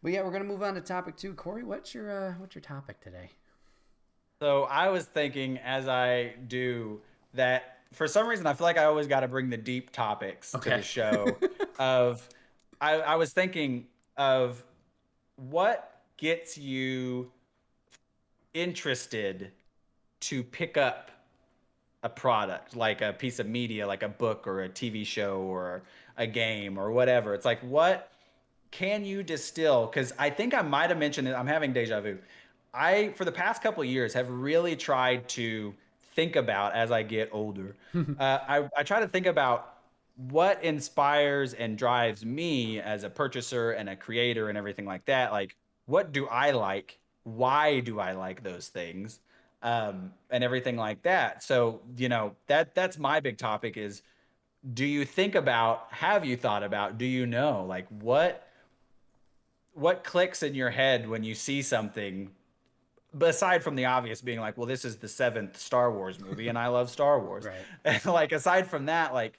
But yeah, we're gonna move on to topic two. Corey, what's your topic today? So I was thinking as I do that for some reason I feel like I always got to bring the deep topics to Okay. the show of I was thinking of what gets you interested to pick up a product like a piece of media like a book or a TV show or a game or whatever. It's like what can you distill? Because I think I might have mentioned it. I'm having deja vu. I, for the past couple of years, have really tried to think about as I get older. I try to think about what inspires and drives me as a purchaser and a creator and everything like that. Like, what do I like? Why do I like those things? And everything like that. So, that's my big topic is do you think about, have you thought about, do you know, like what clicks in your head when you see something aside from the obvious being like, well, this is the seventh Star Wars movie and I love Star Wars. Right. And like aside from that, like,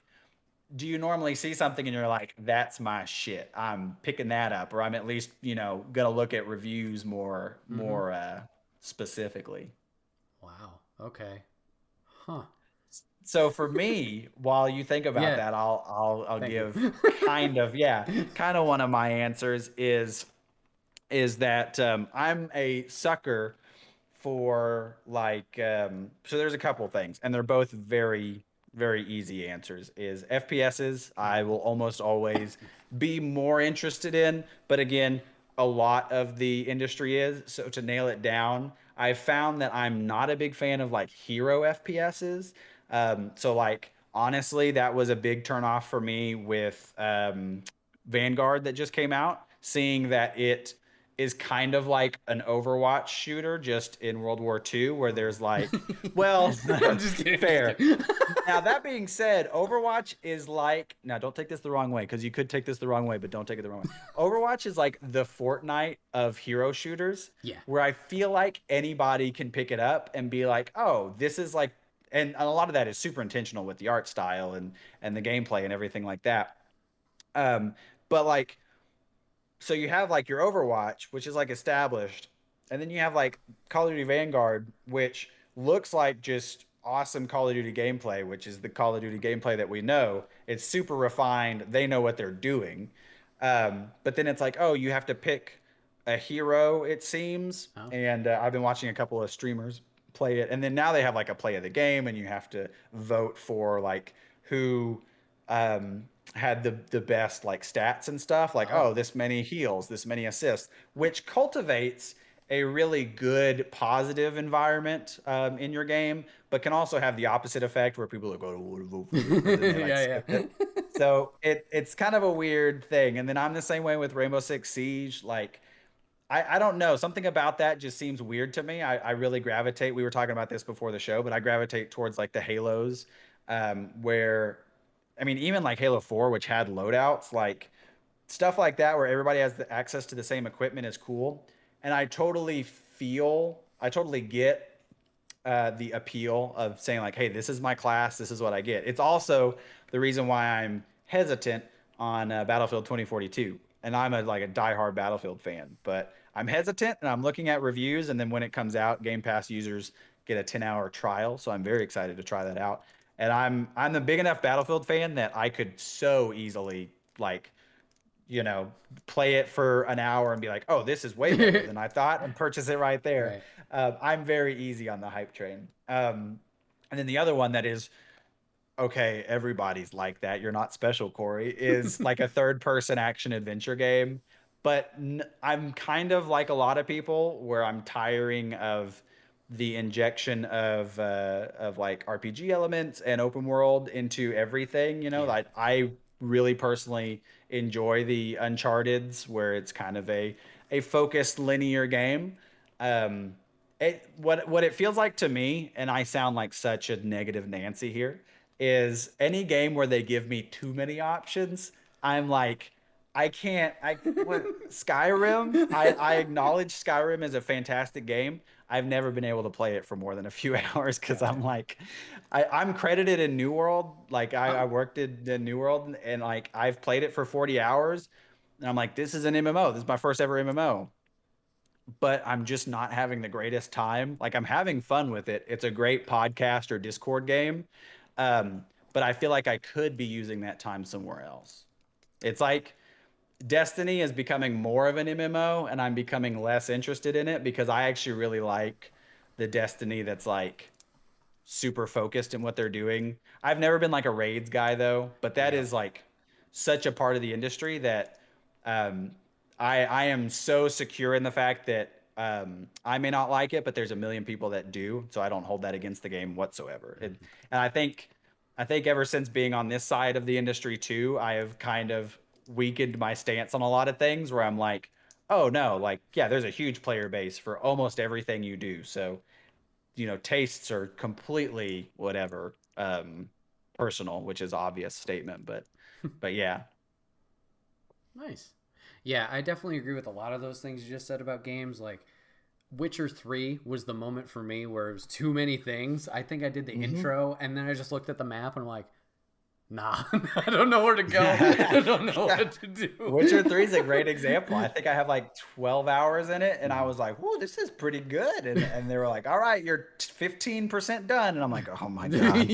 do you normally see something and you're like, that's my shit. I'm picking that up, or I'm at least, gonna look at reviews Mm-hmm. more specifically. Wow. Okay. Huh. So for me, while you think about Yeah. that, I'll Thank you. give kind of one of my answers is that I'm a sucker for like so there's a couple things and they're both very easy answers is FPSs I will almost always be more interested in, but again a lot of the industry is, so to nail it down I've found that I'm not a big fan of like hero FPSs. So like honestly that was a big turn off for me with Vanguard that just came out, seeing that it is kind of like an Overwatch shooter just in World War II, where Oh. there's like, well, I'm just kidding. I'm just fair. kidding. Now, that being said, Overwatch is like, now don't take this the wrong way, because you could take this the wrong way, but don't take it the wrong way. Overwatch is like the Fortnite of hero shooters, Yeah. where I feel like anybody can pick it up and be like, oh, this is like, and a lot of that is super intentional with the art style and the gameplay and everything like that. Um, but like so you have like your Overwatch, which is like established, and then you have like Call of Duty Vanguard, which looks like just awesome Call of Duty gameplay, which is the Call of Duty gameplay that we know. It's super refined. They know what they're doing. But then it's like, oh, you have to pick a hero, it seems. Oh. And I've been watching a couple of streamers play it, and then now they have like a play of the game, and you have to vote for like who had the best like stats and stuff. Like, Oh. oh, this many heals, this many assists, which cultivates a really good positive environment in your game, but can also have the opposite effect where people are going to vote for this, and then they like Yeah. skip it. So it's kind of a weird thing. And then I'm the same way with Rainbow Six Siege. Like I don't know. Something about that just seems weird to me. I really gravitate. We were talking about this before the show, but I gravitate towards like the Halos, where, I mean, even like Halo 4, which had loadouts, like stuff like that, where everybody has the access to the same equipment is cool. And I totally get the appeal of saying like, hey, this is my class, this is what I get. It's also the reason why I'm hesitant on Battlefield 2042, and I'm like a diehard Battlefield fan, but I'm hesitant and I'm looking at reviews, and then when it comes out, Game Pass users get a 10-hour trial, so I'm very excited to try that out. And I'm a big enough Battlefield fan that I could so easily like you know, play it for an hour and be like, oh, this is way better than I thought, and purchase it right there. Right. I'm very easy on the hype train. And then the other one that is, okay, everybody's like that. You're not special, Corey, is like a third person action adventure game. But I'm kind of like a lot of people where I'm tiring of the injection of like RPG elements and open world into everything. Yeah. Like I really personally enjoy the Uncharted's where it's kind of a focused linear game. What it feels like to me, and I sound like such a negative Nancy here, is any game where they give me too many options, I'm like, I can't. Skyrim. I acknowledge Skyrim is a fantastic game. I've never been able to play it for more than a few hours because I'm Gotcha. like, I'm credited in New World. Like I Oh. worked in New World, and like I've played it for 40 hours, And I'm like, this is an MMO. This is my first ever MMO. But I'm just not having the greatest time. Like I'm having fun with it. It's a great podcast or Discord game. Um, but I feel like I could be using that time somewhere else. It's like Destiny is becoming more of an MMO and I'm becoming less interested in it because I actually really like the Destiny that's like super focused in what they're doing. I've never been like a raids guy though, but that Yeah. is like such a part of the industry that um, I am so secure in the fact that I may not like it, but there's a million people that do, so I don't hold that against the game whatsoever. And I think ever since being on this side of the industry too, I have kind of weakened my stance on a lot of things where I'm like, oh no, like yeah, there's a huge player base for almost everything you do. So tastes are completely whatever, personal, which is obvious statement, but yeah. Nice. Yeah, I definitely agree with a lot of those things you just said about games. Like Witcher 3 was the moment for me where it was too many things. I think I did the Hmm. intro and then I just looked at the map and I'm like, nah, I don't know where to go. I don't know Yeah. what to do. Witcher 3 is a great example. I think I have like 12 hours in it, and I was like, "Whoa, this is pretty good." And they were like, "All right, you're 15% done." And I'm like, "Oh my God."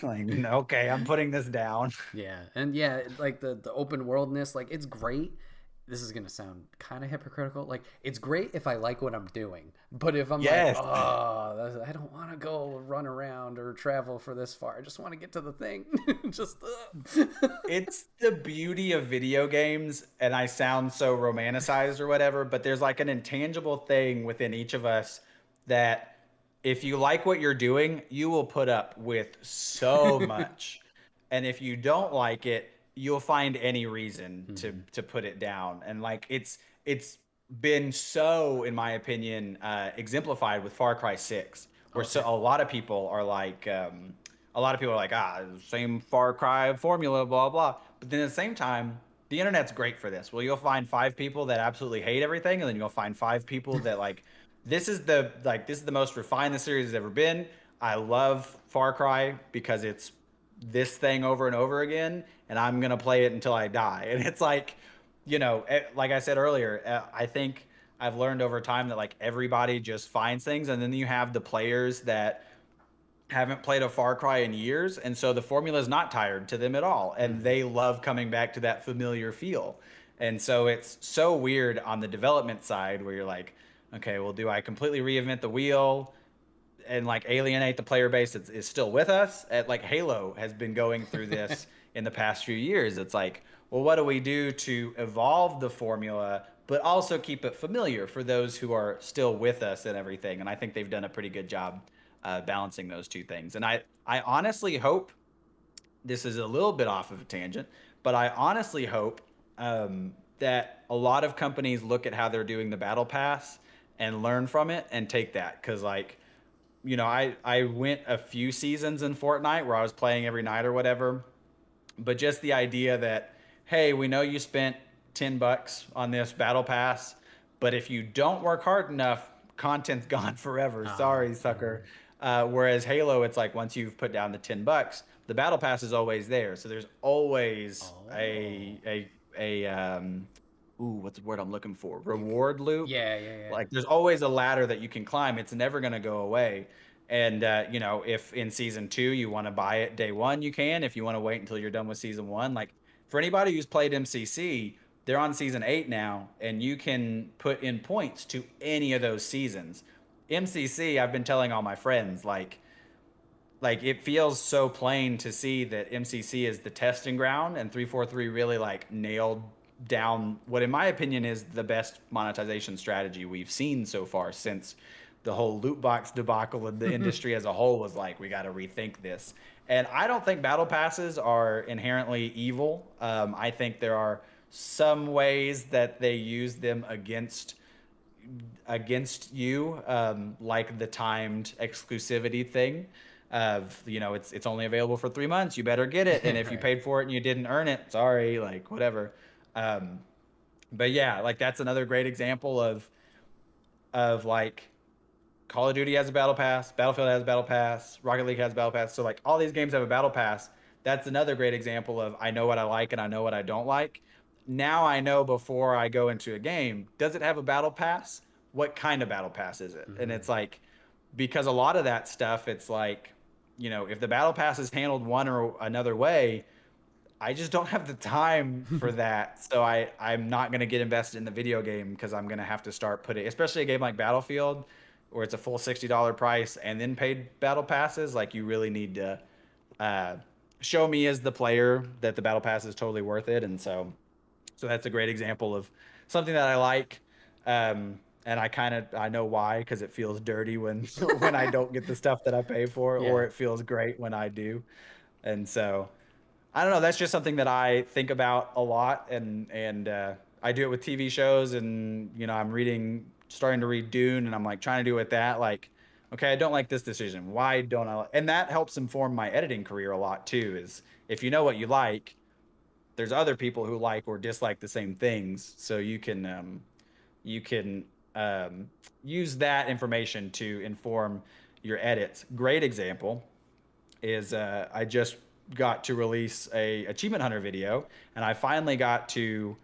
Like, okay, I'm putting this down. Yeah, and yeah, like the open worldness, like it's great. This is gonna sound kind of hypocritical. Like it's great if I like what I'm doing, but if I'm like, Yes. oh, I don't want to go run around or travel for this far. I just want to get to the thing. just It's the beauty of video games, and I sound so romanticized or whatever, but there's like an intangible thing within each of us that if you like what you're doing, you will put up with so much. And if you don't like it, you'll find any reason to Mhm. to put it down. And like it's been so, in my opinion, exemplified with Far Cry 6, where so Okay. a lot of people are like a lot of people are like, same Far Cry formula, blah, blah. But then at the same time, the internet's great for this. Well, you'll find five people that absolutely hate everything, and then you'll find five people that like, this is the most refined the series has ever been. I love Far Cry because it's this thing over and over again, and I'm gonna play it until I die. And it's like, like I said earlier, I think I've learned over time that like everybody just finds things, and then you have the players that haven't played a Far Cry in years, and so the formula is not tired to them at all, and Mhm. they love coming back to that familiar feel. And so it's so weird on the development side where you're like, okay, well, do I completely reinvent the wheel and like alienate the player base that is still with us? Like Halo has been going through this in the past few years. It's like, well, what do we do to evolve the formula, but also keep it familiar for those who are still with us and everything? And I think they've done a pretty good job balancing those two things. And I honestly hope this is a little bit off of a tangent, but I honestly hope that a lot of companies look at how they're doing the battle pass and learn from it and take that. Because like, I went a few seasons in Fortnite where I was playing every night or whatever, but just the idea that, hey, we know you spent $10 on this battle pass, but if you don't work hard enough, content's gone forever. Sorry, sucker. Mhm. Whereas Halo, it's like once you've put down the $10, the battle pass is always there. So there's always Oh. what's the word I'm looking for? Reward loop. Yeah, yeah, yeah. Like there's always a ladder that you can climb. It's never going to go away. And if in season 2 you want to buy it day one, you can. If you want to wait until you're done with season 1, like for anybody who's played MCC, they're on season 8 now, and you can put in points to any of those seasons. MCC, I've been telling all my friends, like it feels so plain to see that MCC is the testing ground, and 343 really like nailed down what in my opinion is the best monetization strategy we've seen so far since the whole loot box debacle in the industry as a whole was like, we got to rethink this. And I don't think battle passes are inherently evil. I think there are some ways that they use them against you, like the timed exclusivity thing of it's only available for 3 months. You better get it, and if you Right. paid for it and you didn't earn it, sorry, like whatever. Um, but yeah, like that's another great example of like Call of Duty has a battle pass, Battlefield has a battle pass, Rocket League has a battle pass. So like all these games have a battle pass. That's another great example of I know what I like and I know what I don't like. now I know before I go into a game, does it have a battle pass? What kind of battle pass is it? And it's like, because a lot of that stuff, it's like, if the battle pass is handled one or another way, I just don't have the time for that. So I'm not going to get invested in the video game because I'm going to have to start putting, especially a game like Battlefield, where it's a full $60 price and then paid battle passes. Like, you really need to uh, show me as the player that the battle pass is totally worth it. And so that's a great example of something that I like. And I know why, because it feels dirty when when I don't get the stuff that I pay for, Yeah. or it feels great when I do. And so I don't know. That's just something that I think about a lot, and I do it with TV shows, and I'm starting to read Dune, and I'm like trying to do it with that. Like, okay, I don't like this decision. Why don't I? And that helps inform my editing career a lot too. Is if you know what you like, there's other people who like or dislike the same things, so you can use that information to inform your edits. Great example is I just got to release a achievement hunter video, and I finally got to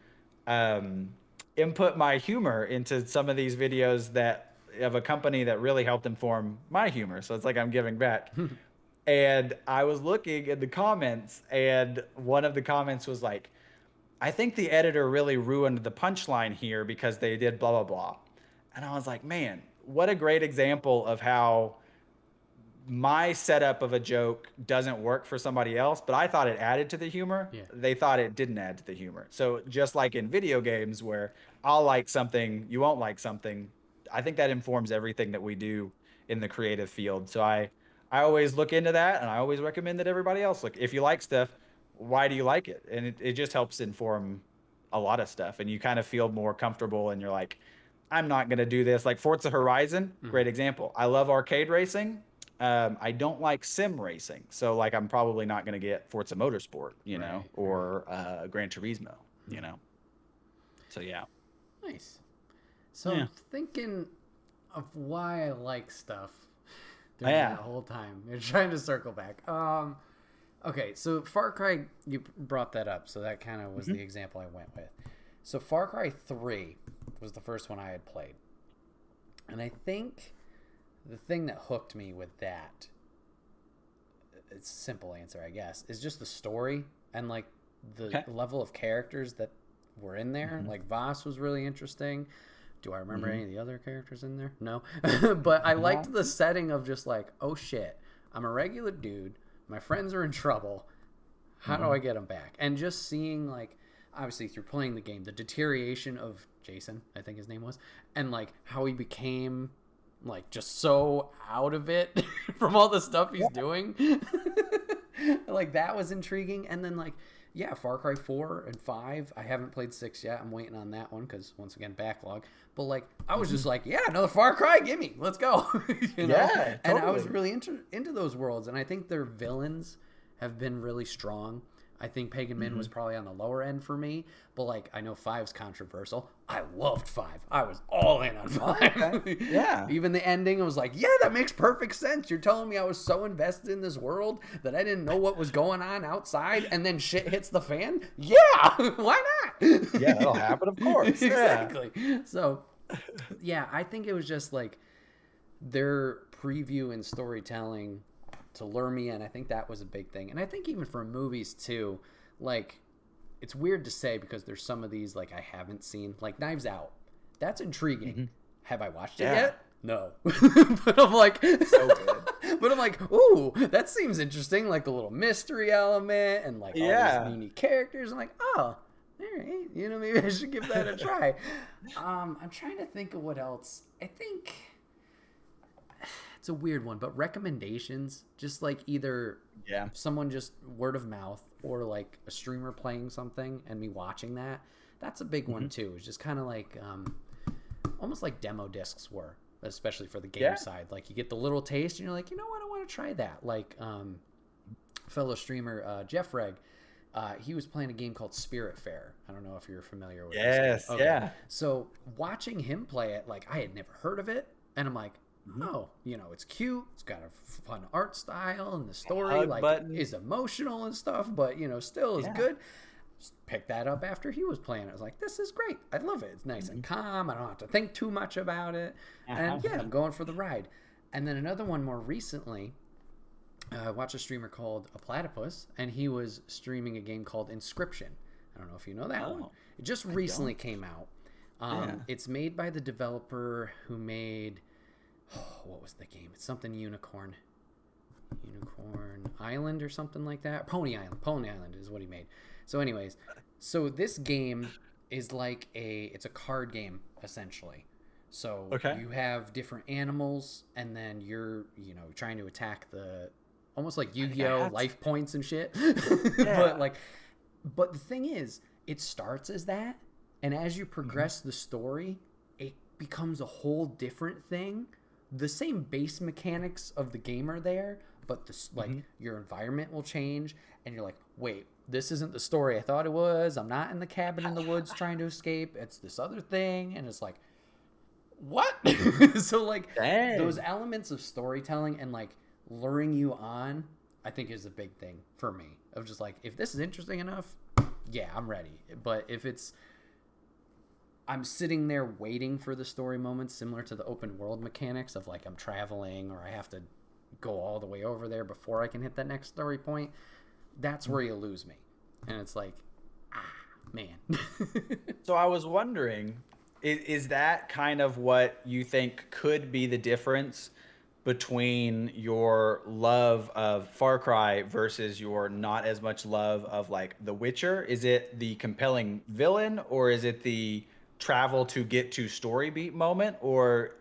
um, input my humor into some of these videos that of a company that really helped inform my humor. So it's like I'm giving back. And I was looking in the comments, and one of the comments was like, I think the editor really ruined the punchline here because they did blah blah blah. And I was like, man, what a great example of how my setup of a joke doesn't work for somebody else, but I thought it added to the humor. Yeah. They thought it didn't add to the humor. So just like in video games where I'll like something, you won't like something, I think that informs everything that we do in the creative field. So I always look into that, and I always recommend that everybody else look. If you like stuff, why do you like it? And it just helps inform a lot of stuff, and you kind of feel more comfortable, and you're like, I'm not going to do this. Like Forza Horizon, great example. I love arcade racing. I don't like sim racing, so like I'm probably not going to get Forza Motorsport, Right. or Gran Turismo, So yeah. Nice. So Yeah. I'm thinking of why I like stuff during Yeah. that whole time. You're trying to circle back. Okay, so Far Cry, you brought that up, so that kind of was the example I went with. So Far Cry 3 was the first one I had played. And I think the thing that hooked me with that, it's a simple answer, I guess, is just the story and like the level of characters that were in there. Like Voss was really interesting. Do I remember any of the other characters in there? No. But I liked the setting of just like, oh shit, I'm a regular dude. My friends are in trouble. How do I get them back? And just seeing, like, obviously through playing the game, the deterioration of Jason, I think his name was, and like how he became like just so out of it from all the stuff he's doing. Like that was intriguing. And then like, yeah, Far Cry 4 and 5. I haven't played 6 yet. I'm waiting on that one because, once again, backlog. But, like, I was just like, yeah, another Far Cry. Gimme. Let's go. Yeah, totally. And I was really into those worlds. And I think their villains have been really strong. I think Pagan Min was probably on the lower end for me. But, like, I know 5's controversial. I loved 5. I was all in on 5. Okay. Yeah. Even the ending, I was like, yeah, that makes perfect sense. You're telling me I was so invested in this world that I didn't know what was going on outside, and then shit hits the fan? Yeah, why not? Yeah, that'll happen, of course. Exactly. So, yeah, I think it was just like their preview and storytelling to lure me in. I think that was a big thing. And I think even for movies too, like, it's weird to say because there's some of these like I haven't seen, like Knives Out. That's intriguing. Have I watched it yet? No. But I'm like, so good. But I'm like, ooh, that seems interesting. Like the little mystery element and like all these unique characters. I'm like, oh, all right, maybe I should give that a try. I'm trying to think of what else. I think it's a weird one, but recommendations, just like either someone just word of mouth or like a streamer playing something and me watching that. That's a big one too. It's just kind of like almost like demo discs were, especially for the game side. Like you get the little taste and you're like, you know what, I want to try that. Like fellow streamer Jeff Reg, he was playing a game called Spirit Fair. I don't know if you're familiar with this game. Okay. Yeah. So watching him play it, like I had never heard of it, and I'm like, oh, it's cute. It's got a fun art style, and the story is emotional and stuff, but still is good. picked that up after he was playing. I was like, this is great. I love it. It's nice and calm. I don't have to think too much about it. And yeah, I'm going for the ride. And then another one more recently, I watched a streamer called A Platypus, and he was streaming a game called Inscription. I don't know if you know that one. It just recently came out. It's made by the developer who made, what was the game? It's something Unicorn Island or something like that. Pony Island is what he made. So anyways, so this game is like it's a card game essentially. So you have different animals, and then you're trying to attack almost like Yu-Gi-Oh life points and shit. But the thing is, it starts as that, and as you progress the story, it becomes a whole different thing. The same base mechanics of the game are there, but your environment will change, and you're like, wait, this isn't the story I thought it was. I'm not in the cabin in the woods trying to escape. It's this other thing, and it's like, what? So those elements of storytelling and luring you on, I think is a big thing for me. Of just if this is interesting enough, yeah, I'm ready. But if I'm sitting there waiting for the story moments, similar to the open world mechanics of I'm traveling or I have to go all the way over there before I can hit that next story point, that's where you lose me. And it's man. So I was wondering, is that kind of what you think could be the difference between your love of Far Cry versus your not as much love of The Witcher? Is it the compelling villain, or is it the travel to get to story beat moment, or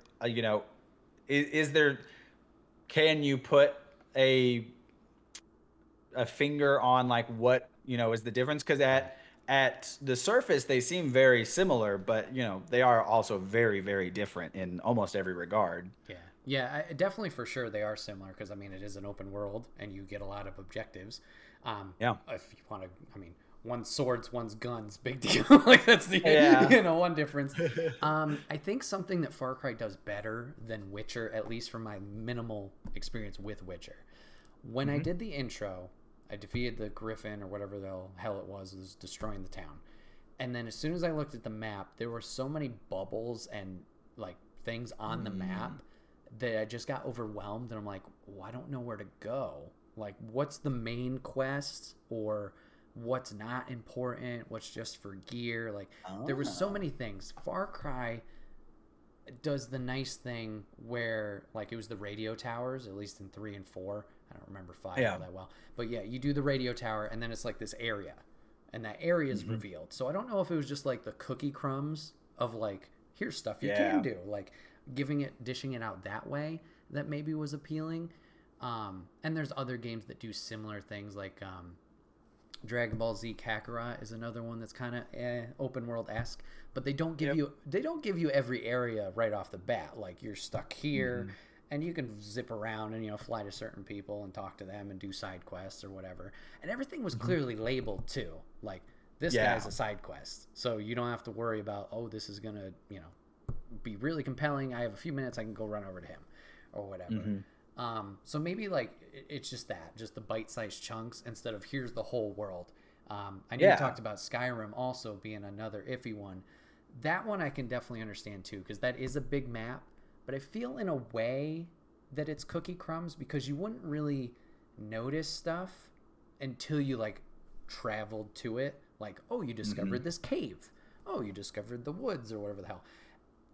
is there, can you put a finger on what is the difference? Because at the surface they seem very similar, but they are also very, very different in almost every regard. Yeah, definitely, for sure they are similar, because it is an open world and you get a lot of objectives. If you want to, one's swords, one's guns, big deal. That's the one difference. I think something that Far Cry does better than Witcher, at least from my minimal experience with Witcher, when I did the intro, I defeated the Griffin or whatever the hell it was destroying the town. And then as soon as I looked at the map, there were so many bubbles and things on the map that I just got overwhelmed, and I'm like, well, I don't know where to go. What's the main quest, or what's not important, what's just for gear? There were so many things. Far Cry does the nice thing where it was the radio towers, at least in 3 and 4. I don't remember 5 all that well, but yeah, you do the radio tower, and then it's this area, and that area is revealed. So I don't know if it was just the cookie crumbs of here's stuff you can do, dishing it out that way, that maybe was appealing. And there's other games that do similar things, Dragon Ball Z Kakarot is another one that's kind of open world-esque, but they don't give you every area right off the bat. You're stuck here, and you can zip around and fly to certain people and talk to them and do side quests or whatever. And everything was clearly labeled too. This guy's a side quest, so you don't have to worry about, oh, this is gonna be really compelling. I have a few minutes, I can go run over to him or whatever. So maybe it's just the bite-sized chunks instead of here's the whole world. I know you talked about Skyrim also being another iffy one. That one I can definitely understand too, because that is a big map, but I feel in a way that it's cookie crumbs, because you wouldn't really notice stuff until you traveled to it. Oh, you discovered this cave. Oh, you discovered the woods or whatever the hell.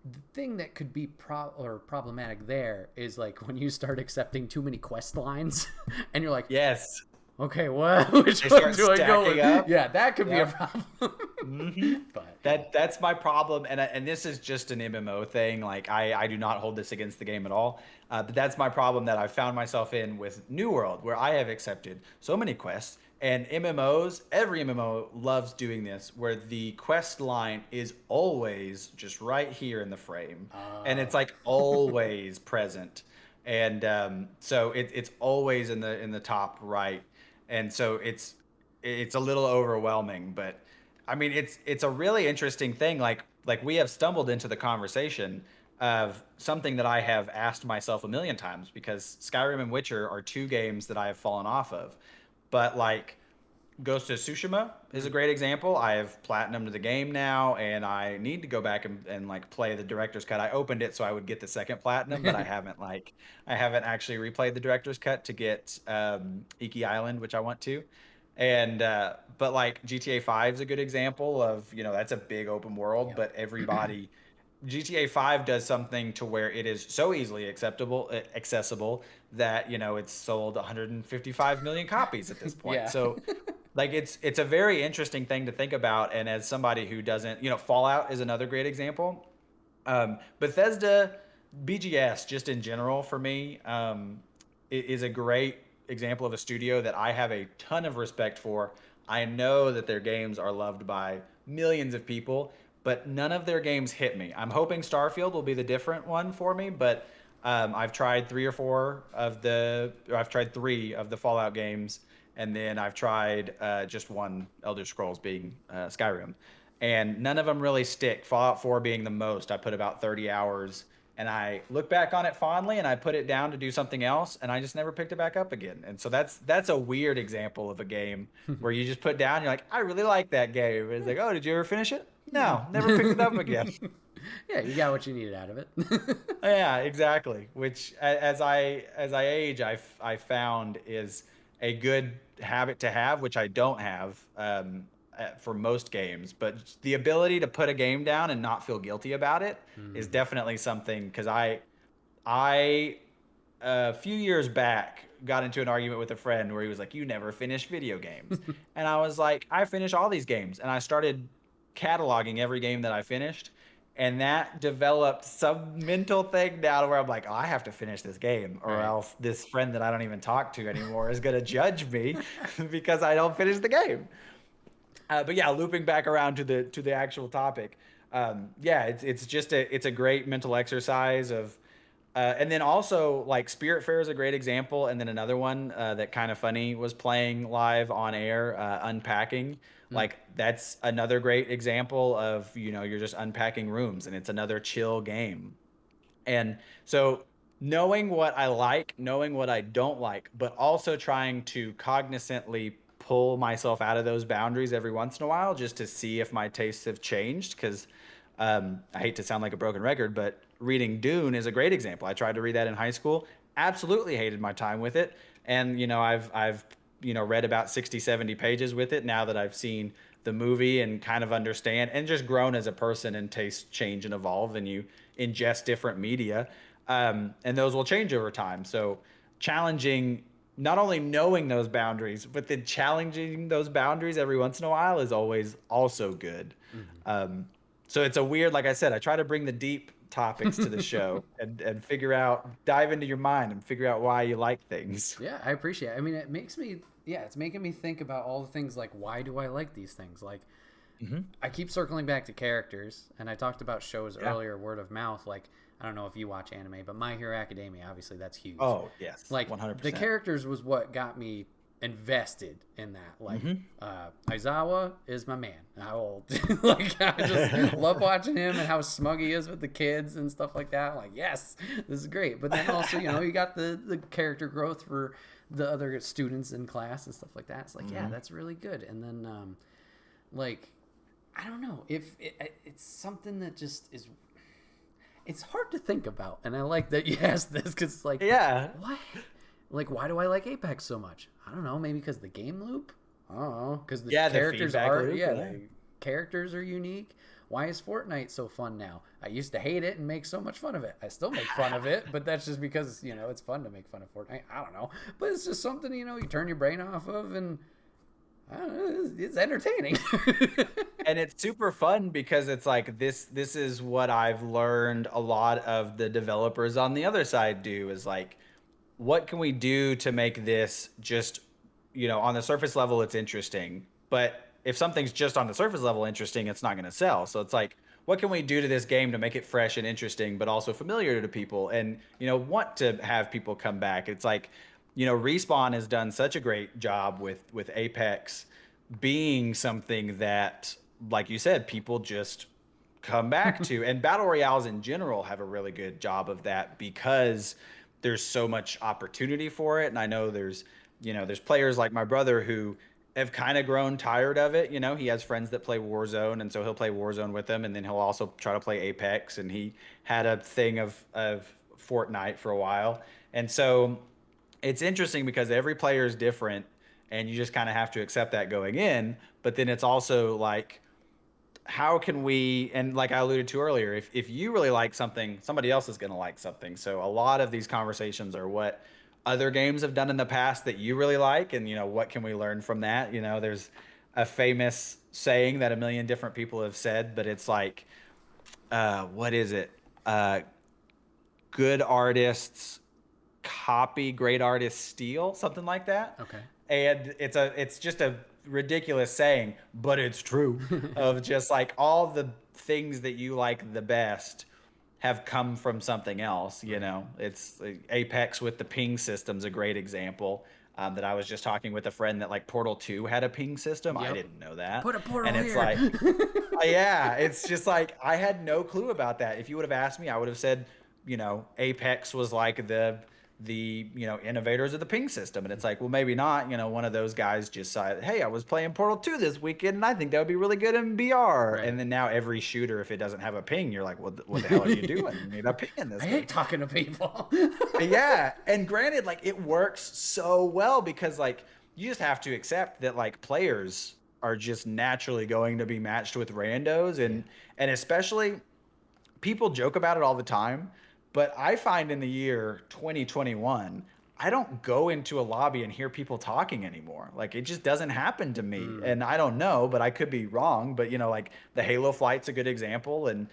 The thing that could be problematic there is when you start accepting too many quest lines and you're yes, okay, which one do I go with? Up. Yeah, that could be a problem. But that's my problem, and this is just an MMO thing. I do not hold this against the game at all, but that's my problem that I've found myself in with New World, where I have accepted so many quests. And MMOs, every MMO loves doing this, where the quest line is always just right here in the frame, and it's always present, and so it's always in the top right, and so it's a little overwhelming. But it's a really interesting thing. We have stumbled into the conversation of something that I have asked myself a million times, because Skyrim and Witcher are 2 games that I have fallen off of. But Ghost of Tsushima is a great example. I have platinumed the game now, and I need to go back and like play the director's cut. I opened it so I would get the second platinum, but I haven't actually replayed the director's cut to get Iki Island, which I want to. And but like GTA 5 is a good example of, that's a big open world, Yep. but everybody GTA 5 does something to where it is so easily accessible that, it's sold 155 million copies at this point. Yeah. So like it's a very interesting thing to think about. And as somebody who doesn't, Fallout is another great example. Bethesda, BGS, just in general for me, is a great example of a studio that I have a ton of respect for. I know that their games are loved by millions of people, but none of their games hit me. I'm hoping Starfield will be the different one for me, but I've tried I've tried three of the Fallout games, and then I've tried just one Elder Scrolls, being Skyrim, and none of them really stick. Fallout 4 being the most. I put about 30 hours, and I look back on it fondly, and I put it down to do something else, and I just never picked it back up again. And so that's a weird example of a game where you just put down, you're like, I really like that game. It's like, oh, did you ever finish it? No, never picked it up again. Yeah, you got what you needed out of it. Yeah, exactly. Which, as I age, I found is a good habit to have, which I don't have for most games. But the ability to put a game down and not feel guilty about it is definitely something. Because I a few years back got into an argument with a friend where he was like, "You never finish video games," and I was like, "I finish all these games," and I started cataloging every game that I finished. And that developed some mental thing now where I'm like, oh, I have to finish this game, or Right. else this friend that I don't even talk to anymore is going to judge me because I don't finish the game. But yeah, looping back around to the actual topic. Yeah, it's a great mental exercise of, and then also like Spirit Fair is a great example, and then another one that kind of funny was playing live on air, Unpacking. Like that's another great example of, you're just unpacking rooms, and it's another chill game. And so knowing what I like, knowing what I don't like, but also trying to cognizantly pull myself out of those boundaries every once in a while just to see if my tastes have changed. Because I hate to sound like a broken record, but reading Dune is a great example. I tried to read that in high school, absolutely hated my time with it. And, I've read about 60, 70 pages with it now that I've seen the movie and kind of understand and just grown as a person, and tastes change and evolve, and you ingest different media. And those will change over time. So challenging, not only knowing those boundaries, but then challenging those boundaries every once in a while is always also good. So it's a weird, like I said, I try to bring the deep topics to the show and dive into your mind and figure out why you like things. Yeah, I appreciate it. I mean, it makes me, yeah, it's making me think about all the things like, why do I like these things? Like, I keep circling back to characters, and I talked about shows earlier, word of mouth. Like, I don't know if you watch anime, but My Hero Academia, obviously, that's huge. Oh, yes. Like, 100%. the characters was what got me invested in that. Like, Aizawa is my man. How old? Like, I just love watching him and how smug he is with the kids and stuff like that. I'm like, yes, this is great. But then also, you got the character growth for the other students in class and stuff like that. It's like, yeah, that's really good. And then, like, I don't know if it's something that just is. It's hard to think about, and I like that you asked this because it's like, what? Like, why do I like Apex so much? I don't know. Maybe because the game loop. I don't know. Because the characters are the characters are unique. Why is Fortnite so fun now? I used to hate it and make so much fun of it. I still make fun of it, but that's just because it's fun to make fun of Fortnite. I don't know, but it's just something you turn your brain off of, and I don't know, it's entertaining. And it's super fun because it's like this is what I've learned a lot of the developers on the other side do, is like, what can we do to make this just, on the surface level it's interesting, but if something's just on the surface level interesting, it's not going to sell. So it's like, what can we do to this game to make it fresh and interesting but also familiar to people, and want to have people come back? It's like, Respawn has done such a great job with Apex being something that, like you said, people just come back to. And battle royales in general have a really good job of that because there's so much opportunity for it. And I know there's players like my brother who have kind of grown tired of it. You know, he has friends that play Warzone, and so he'll play Warzone with them, and then he'll also try to play Apex. And he had a thing of Fortnite for a while, and so it's interesting because every player is different, and you just kind of have to accept that going in. But then it's also like, how can we, and like I alluded to earlier, if you really like something, somebody else is going to like something. So a lot of these conversations are what other games have done in the past that you really like, and what can we learn from that. There's a famous saying that a million different people have said, but it's like, what is it, good artists copy, great artists steal, something like that. Okay. And it's just a ridiculous saying, but it's true. Of just like all the things that you like the best have come from something else. It's Apex with the ping system's a great example. That I was just talking with a friend that like Portal 2 had a ping system. Yep. I didn't know that. Put a portal and it's here. like, yeah, it's just like I had no clue about that. If you would have asked me, I would have said, Apex was like the innovators of the ping system. And it's like, well, maybe not. One of those guys just said, hey, I was playing Portal 2 this weekend and I think that would be really good in VR. Right. And then now every shooter, if it doesn't have a ping, you're like, what the hell are you doing? You need a ping in this I game. hate talking to people. Yeah. And granted, like it works so well because like you just have to accept that like players are just naturally going to be matched with randos. And especially people joke about it all the time. But I find in the year 2021, I don't go into a lobby and hear people talking anymore. Like it just doesn't happen to me. And I don't know, but I could be wrong. But like the Halo flight's a good example. And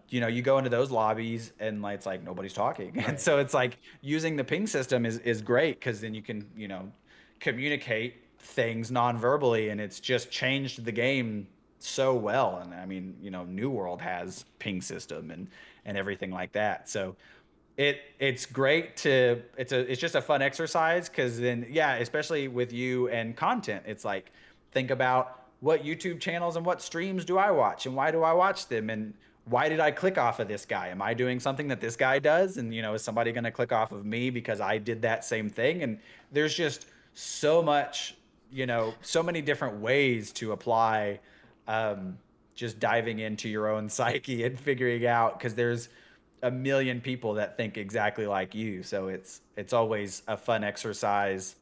you go into those lobbies and like, it's like nobody's talking. Right. And so it's like using the ping system is great because then you can, communicate things non-verbally, and it's just changed the game so well. And I mean, New World has ping system and everything like that. So it's great it's just a fun exercise because then, yeah, especially with you and content, it's like, think about what YouTube channels and what streams do I watch and why do I watch them and why did I click off of this guy? Am I doing something that this guy does? And, is somebody going to click off of me because I did that same thing? And there's just so much, so many different ways to apply just diving into your own psyche and figuring out, because there's a million people that think exactly like you. So it's always a fun exercise,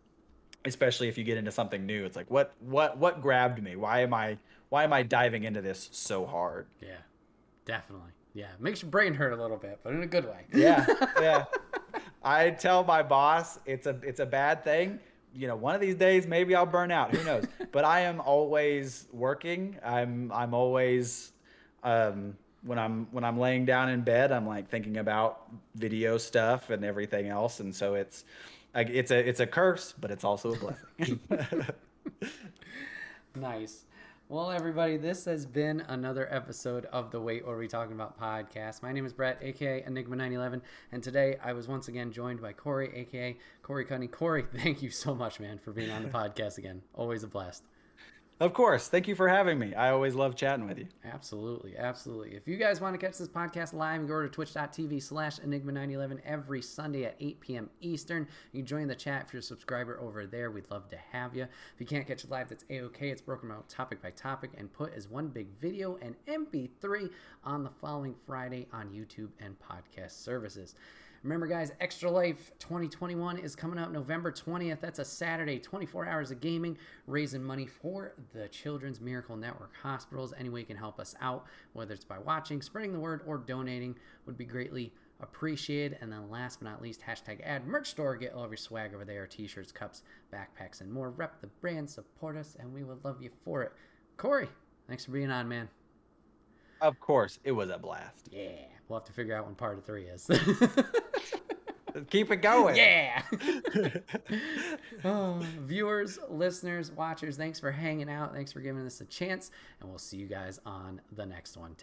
especially if you get into something new. It's like, what grabbed me? Why am I diving into this so hard? Yeah, definitely. Yeah, makes your brain hurt a little bit, but in a good way. Yeah, yeah. I tell my boss it's a bad thing. One of these days maybe I'll burn out. Who knows? But I am always working. I'm always when I'm laying down in bed, I'm like thinking about video stuff and everything else. And so it's a curse, but it's also a blessing. Nice. Well, everybody, this has been another episode of the Wait What Are We Talking About podcast. My name is Bret, aka Enigma911, and today I was once again joined by Corey, aka Corey Cunny. Corey, thank you so much, man, for being on the podcast again. Always a blast. Of course. Thank you for having me. I always love chatting with you. Absolutely. Absolutely. If you guys want to catch this podcast live, go to twitch.tv/Enigma911 every Sunday at 8 p.m. Eastern. You can join the chat if you're a subscriber over there. We'd love to have you. If you can't catch it live, that's A-OK. It's broken out topic by topic and put as one big video and MP3 on the following Friday on YouTube and podcast services. Remember, guys, Extra Life 2021 is coming out November 20th. That's a Saturday, 24 hours of gaming, raising money for the Children's Miracle Network hospitals. Any way you can help us out, whether it's by watching, spreading the word, or donating, would be greatly appreciated. And then last but not least, #ad merch store. Get all of your swag over there, t-shirts, cups, backpacks, and more. Rep the brand, support us, and we would love you for it. Corey, thanks for being on, man. Of course. It was a blast. Yeah. We'll have to figure out when part 3 is. Keep it going. Yeah. Viewers, listeners, watchers, thanks for hanging out. Thanks for giving us a chance. And we'll see you guys on the next one. Take